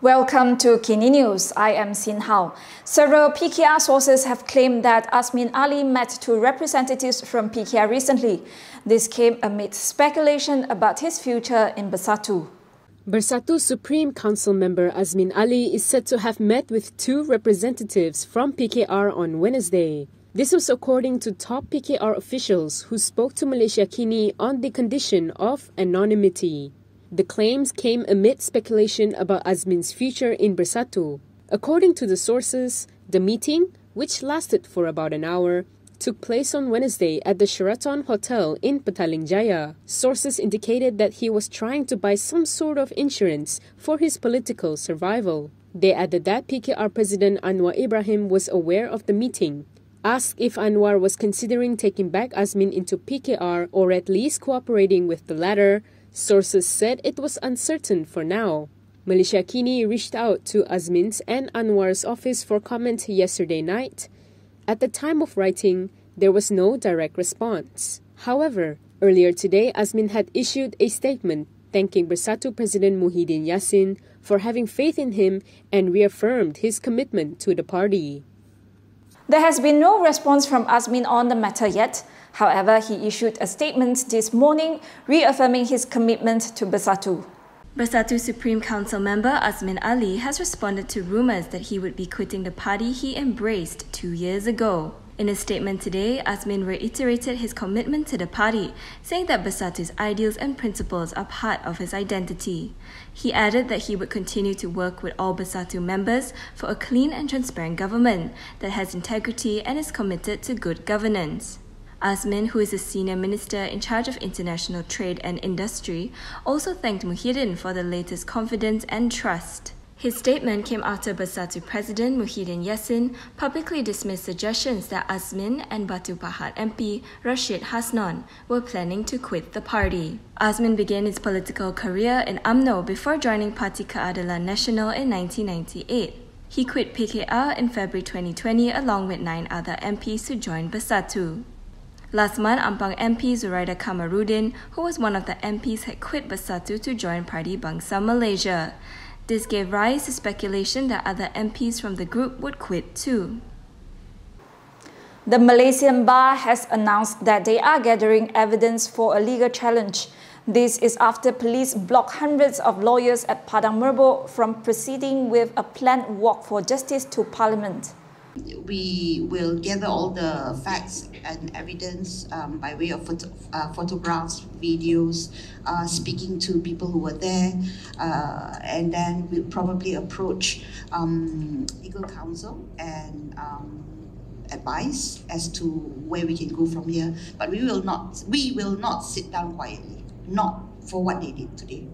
Welcome to KiniNews. I am Sin Hao. Several PKR sources have claimed that Azmin Ali met two representatives from PKR recently. This came amid speculation about his future in Bersatu. Bersatu Supreme Council member Azmin Ali is said to have met with two representatives from PKR on Wednesday. This was according to top PKR officials who spoke to Malaysiakini on the condition of anonymity. The claims came amid speculation about Azmin's future in Bersatu. According to the sources, the meeting, which lasted for about an hour, took place on Wednesday at the Sheraton Hotel in Petaling Jaya. Sources indicated that he was trying to buy some sort of insurance for his political survival. They added that PKR President Anwar Ibrahim was aware of the meeting. Asked if Anwar was considering taking back Azmin into PKR or at least cooperating with the latter, sources said it was uncertain for now. Malaysiakini reached out to Azmin's and Anwar's office for comment yesterday night. At the time of writing, there was no direct response. However, earlier today, Azmin had issued a statement thanking Bersatu President Muhyiddin Yassin for having faith in him and reaffirmed his commitment to the party. There has been no response from Azmin on the matter yet. However, he issued a statement this morning reaffirming his commitment to Bersatu. Bersatu Supreme Council member Azmin Ali has responded to rumours that he would be quitting the party he embraced 2 years ago. In a statement today, Azmin reiterated his commitment to the party, saying that Bersatu's ideals and principles are part of his identity. He added that he would continue to work with all Bersatu members for a clean and transparent government that has integrity and is committed to good governance. Azmin, who is a senior minister in charge of international trade and industry, also thanked Muhyiddin for the latest confidence and trust. His statement came after Bersatu President Muhyiddin Yassin publicly dismissed suggestions that Azmin and Batu Pahat MP Rashid Hasnon were planning to quit the party. Azmin began his political career in UMNO before joining Parti Keadilan Nasional in 1998. He quit PKR in February 2020 along with 9 other MPs to join Bersatu. Last month, Ampang MP Zuraida Kamarudin, who was one of the MPs, had quit Bersatu to join Parti Bangsa Malaysia. This gave rise to speculation that other MPs from the group would quit too. The Malaysian Bar has announced that they are gathering evidence for a legal challenge. This is after police blocked hundreds of lawyers at Padang Merbok from proceeding with a planned walk for justice to Parliament. We will gather all the facts and evidence by way of photographs, videos, speaking to people who were there, and then we'll probably approach legal counsel and advice as to where we can go from here. But we will not sit down quietly, not for what they did today.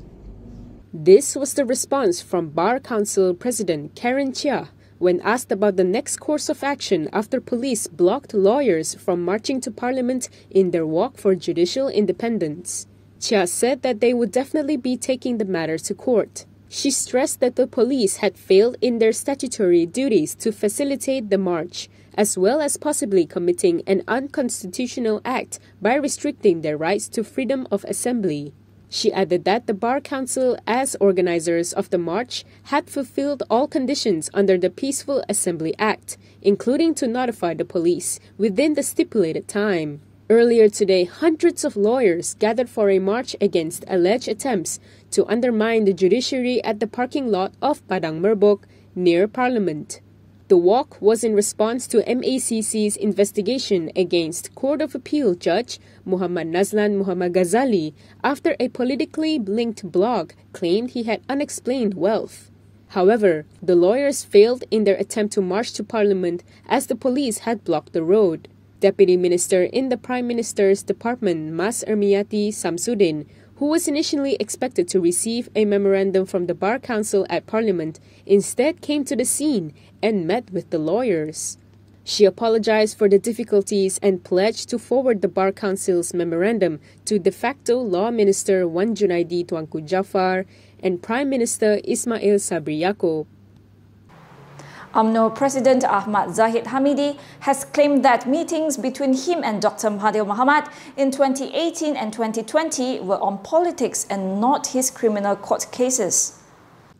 This was the response from Bar Council President Karen Chia when asked about the next course of action after police blocked lawyers from marching to Parliament in their walk for judicial independence. Chia said that they would definitely be taking the matter to court. She stressed that the police had failed in their statutory duties to facilitate the march, as well as possibly committing an unconstitutional act by restricting their rights to freedom of assembly. She added that the Bar Council, as organizers of the march, had fulfilled all conditions under the Peaceful Assembly Act, including to notify the police within the stipulated time. Earlier today, hundreds of lawyers gathered for a march against alleged attempts to undermine the judiciary at the parking lot of Padang Merbok near Parliament. The walk was in response to MACC's investigation against Court of Appeal Judge Ahmad Maslan Muhammad Ghazali after a politically linked blog claimed he had unexplained wealth. However, the lawyers failed in their attempt to march to Parliament as the police had blocked the road. Deputy Minister in the Prime Minister's Department Mas Ermiati Samsudin, who was initially expected to receive a memorandum from the Bar Council at Parliament, instead came to the scene and met with the lawyers. She apologized for the difficulties and pledged to forward the Bar Council's memorandum to de facto Law Minister Wan Junaidi Tuanku Jaafar and Prime Minister Ismail Sabri Yaakob. UMNO President Ahmad Zahid Hamidi has claimed that meetings between him and Dr Mahathir Mohamad in 2018 and 2020 were on politics and not his criminal court cases.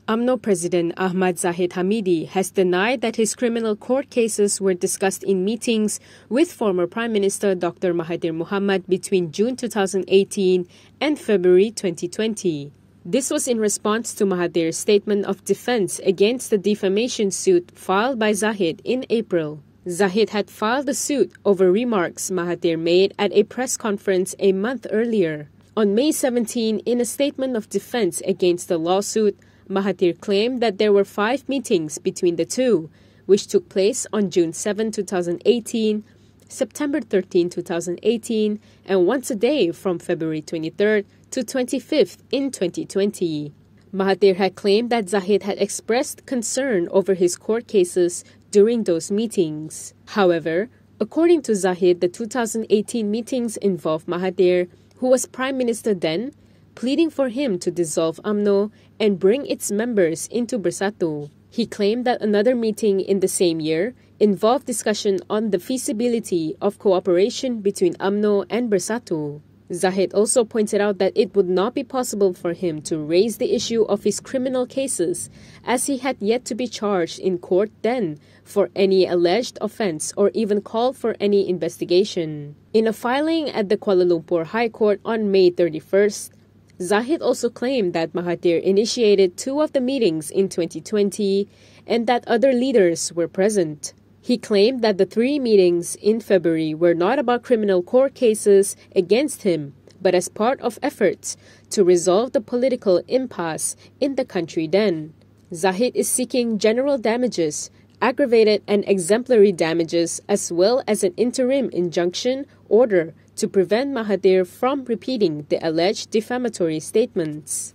UMNO President Ahmad Zahid Hamidi has denied that his criminal court cases were discussed in meetings with former Prime Minister Dr Mahathir Mohamad between June 2018 and February 2020. This was in response to Mahathir's statement of defense against the defamation suit filed by Zahid in April. Zahid had filed the suit over remarks Mahathir made at a press conference a month earlier. On May 17, in a statement of defense against the lawsuit, Mahathir claimed that there were 5 meetings between the two, which took place on June 7, 2018, September 13, 2018, and once a day from February 23rd to 25th in 2020. Mahathir had claimed that Zahid had expressed concern over his court cases during those meetings. However, according to Zahid, the 2018 meetings involved Mahathir, who was Prime Minister then, pleading for him to dissolve UMNO and bring its members into Bersatu. He claimed that another meeting in the same year involved discussion on the feasibility of cooperation between UMNO and Bersatu. Zahid also pointed out that it would not be possible for him to raise the issue of his criminal cases, as he had yet to be charged in court then for any alleged offence or even call for any investigation. In a filing at the Kuala Lumpur High Court on May 31st, Zahid also claimed that Mahathir initiated 2 of the meetings in 2020 and that other leaders were present. He claimed that the 3 meetings in February were not about criminal court cases against him, but as part of efforts to resolve the political impasse in the country then. Zahid is seeking general damages, aggravated and exemplary damages, as well as an interim injunction order to prevent Mahathir from repeating the alleged defamatory statements.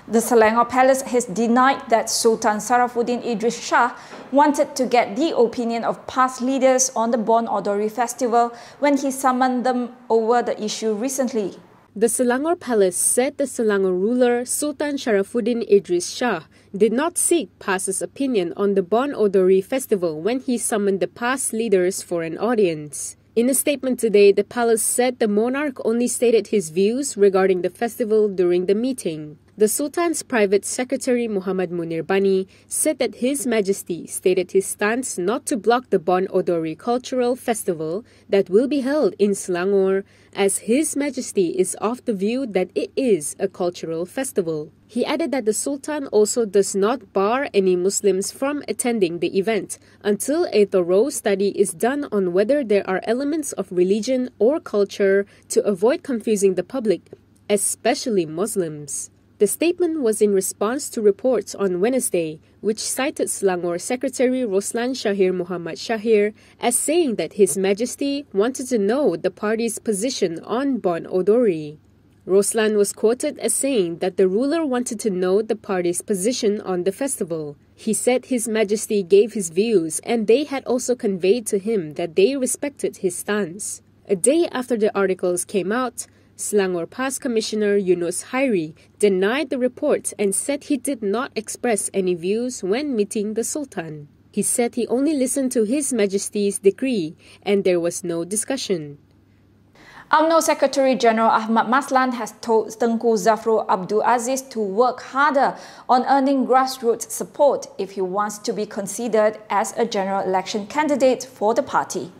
The Selangor Palace has denied that Sultan Sarafuddin Idris Shah wanted to get the opinion of past leaders on the Bon Odori festival when he summoned them over the issue recently. The Selangor Palace said the Selangor ruler Sultan Sarafuddin Idris Shah did not seek past's opinion on the Bon Odori festival when he summoned the past leaders for an audience. In a statement today, the palace said the monarch only stated his views regarding the festival during the meeting. The Sultan's private secretary Muhammad Munir Bani said that His Majesty stated his stance not to block the Bon Odori cultural festival that will be held in Selangor, as His Majesty is of the view that it is a cultural festival. He added that the Sultan also does not bar any Muslims from attending the event until a thorough study is done on whether there are elements of religion or culture to avoid confusing the public, especially Muslims. The statement was in response to reports on Wednesday, which cited Selangor Secretary Roslan Shahir Muhammad Shahir as saying that His Majesty wanted to know the party's position on Bon Odori. Roslan was quoted as saying that the ruler wanted to know the party's position on the festival. He said His Majesty gave his views and they had also conveyed to him that they respected his stance. A day after the articles came out, Selangor Past Commissioner Yunus Hairi denied the reports and said he did not express any views when meeting the Sultan. He said he only listened to His Majesty's decree and there was no discussion. UMNO Secretary General Ahmad Maslan has told Tengku Zaful Abdul Aziz to work harder on earning grassroots support if he wants to be considered as a general election candidate for the party.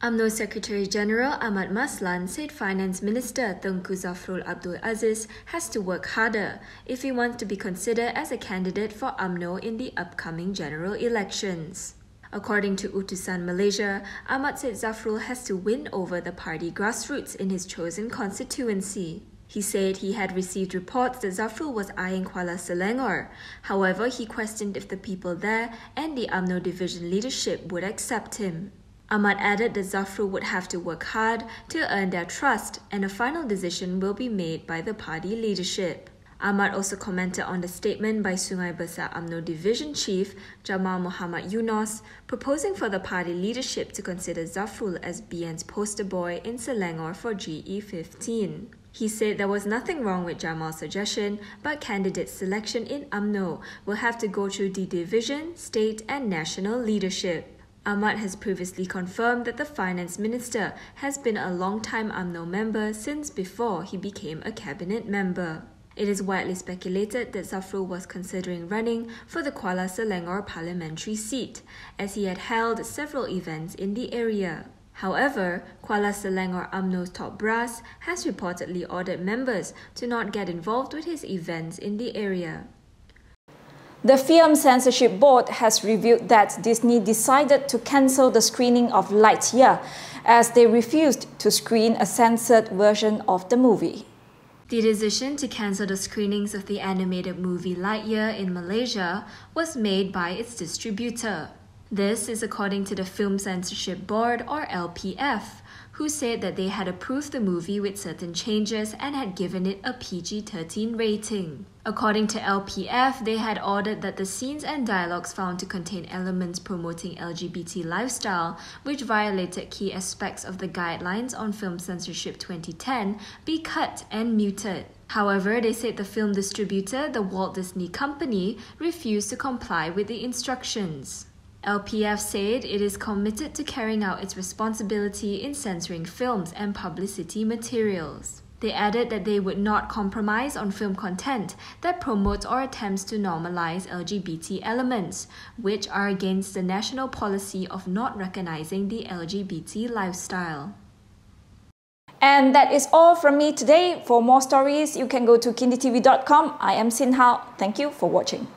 UMNO Secretary General Ahmad Maslan said Finance Minister Tengku Zaful Abdul Aziz has to work harder if he wants to be considered as a candidate for UMNO in the upcoming general elections. According to Utusan Malaysia, Ahmad said Zaful has to win over the party grassroots in his chosen constituency. He said he had received reports that Zaful was eyeing Kuala Selangor. However, he questioned if the people there and the UMNO division leadership would accept him. Ahmad added that Zaful would have to work hard to earn their trust and a final decision will be made by the party leadership. Ahmad also commented on the statement by Sungai Besar UMNO Division Chief Jamal Muhammad Yunos proposing for the party leadership to consider Zaful as BN's poster boy in Selangor for GE15. He said there was nothing wrong with Jamal's suggestion, but candidate selection in UMNO will have to go through the division, state and national leadership. Ahmad has previously confirmed that the Finance Minister has been a long-time UMNO member since before he became a cabinet member. It is widely speculated that Zaful was considering running for the Kuala Selangor parliamentary seat, as he had held several events in the area. However, Kuala Selangor UMNO's top brass has reportedly ordered members to not get involved with his events in the area. The Film Censorship Board has revealed that Disney decided to cancel the screening of Lightyear as they refused to screen a censored version of the movie. The decision to cancel the screenings of the animated movie Lightyear in Malaysia was made by its distributor. This is according to the Film Censorship Board, or LPF, who said that they had approved the movie with certain changes and had given it a PG-13 rating. According to LPF, they had ordered that the scenes and dialogues found to contain elements promoting LGBT lifestyle, which violated key aspects of the Guidelines on Film Censorship 2010, be cut and muted. However, they said the film distributor, the Walt Disney Company, refused to comply with the instructions. LPF said it is committed to carrying out its responsibility in censoring films and publicity materials. They added that they would not compromise on film content that promotes or attempts to normalize LGBT elements, which are against the national policy of not recognizing the LGBT lifestyle. And that is all from me today. For more stories, you can go to KiniTV.com. I am Sinha. Thank you for watching.